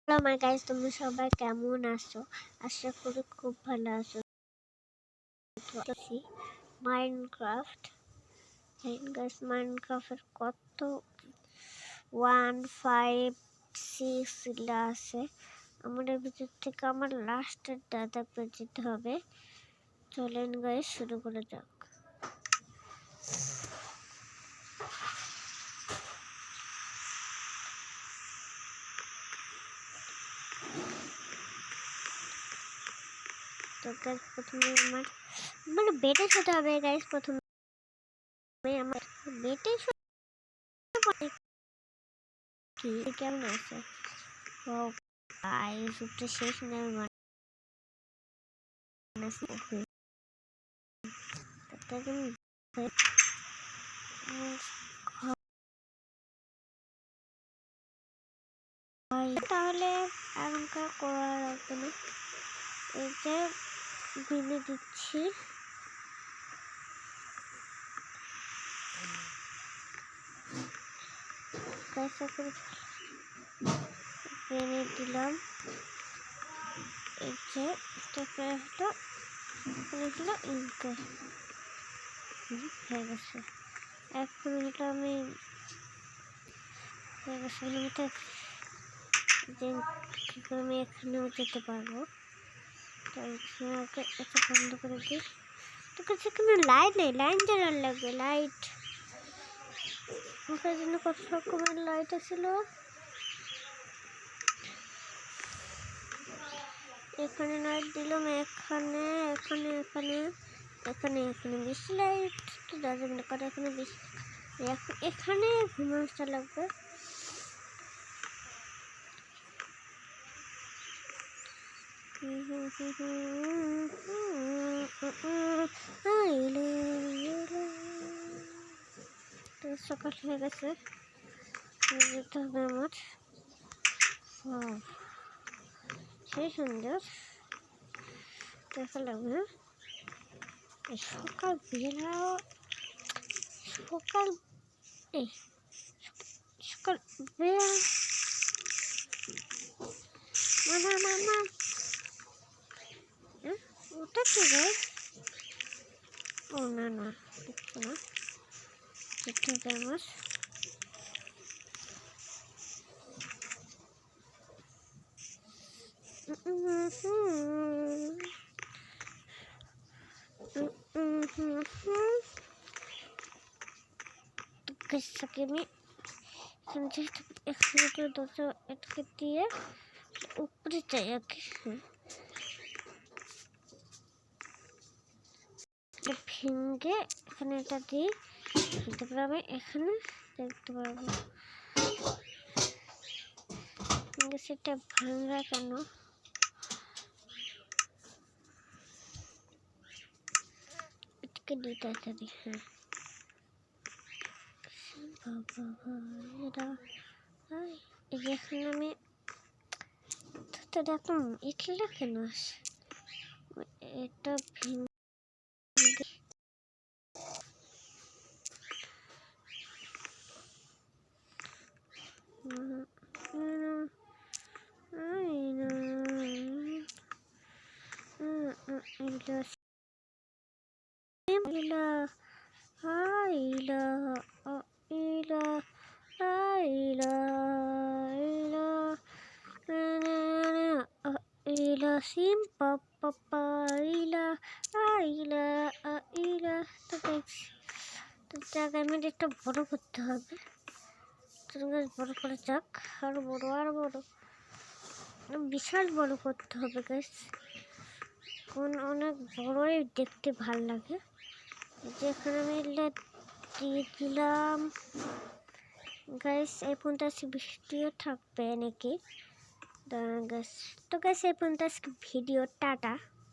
Hello my guys, তোমরা সবাই কেমন আছো? আশা করি খুব ভালো আছো। মাইনক্রাফট গাইস, মাইনক্রাফটের কত 156 আছে। আমাদের ভিতর থেকে আমার লাস্টের দাদা পেয়ে যেতে হবে। চলেন গাইস, শুরু করে যাক। তো গাইস, প্রথমে আমার মানে বেটে শুতে হবে গাইস। প্রথমে আমার বেটে কি কেমন আছে? ও গাইস, এটা শেষ না তাহলে এখনকার করা লাগবে না। এই যে ভেঙে দিচ্ছি, ভেঙে দিলাম। এই যে হলো ইনকে হয়ে গেছে। এখন এটা আমি হয়ে গেছে। যে কী করে আমি এখানেও যেতে পারবো। তো এখানে এটা বন্ধ করে দিই। তো কাছে এখানে লাইট নেই, লাইন জ্বালার লাগবে। লাইট ওখানে জন্য কত রকমের লাইট ছিল। এখানে লাইট দিলাম, এখানে এখানে এখানে এখানে এখানে বেশি লাইট তো যাবে না, কারণ এখানে বেশি এখানে ঘুমাতে লাগবে। তো সকাল হয়ে গেছে, যেতে হবে আমার। সেই সুন্দর দেখা লাগবে। সকাল বেলা সকাল এই সকাল বেলা না ওটা কি গাইস? ও না না, দেখছি না। দেখতে আমার আমি এখানে দরজা এটাকে দিয়ে উপরে যাই আর কি। ভেঙে এখানে এটা দিই, তারপরে আমি এখানে দেখতে পারবো। সেটা ভাঙা কেন? এটাকে দিতে দিই। হ্যাঁ এখানে আমি তো দেখুন এটা কেন আসে। এটা ভেঙে সিম পাপা ইলা আইলা আইলা। তো তো জায়গায় একটা বড় করতে হবে। বড় করে যাক, আরো বড় আরো বড়, বিশাল বড় করতে হবে গাইস। অনেক বড়ই দেখতে ভাল লাগে। যেখানে আমি দিয়ে দিলাম গাইস। এই পর্যন্ত আজকে ভিডিও থাকবে নাকি? তো গাইস এই পর্যন্ত আজকে ভিডিও, টাটা।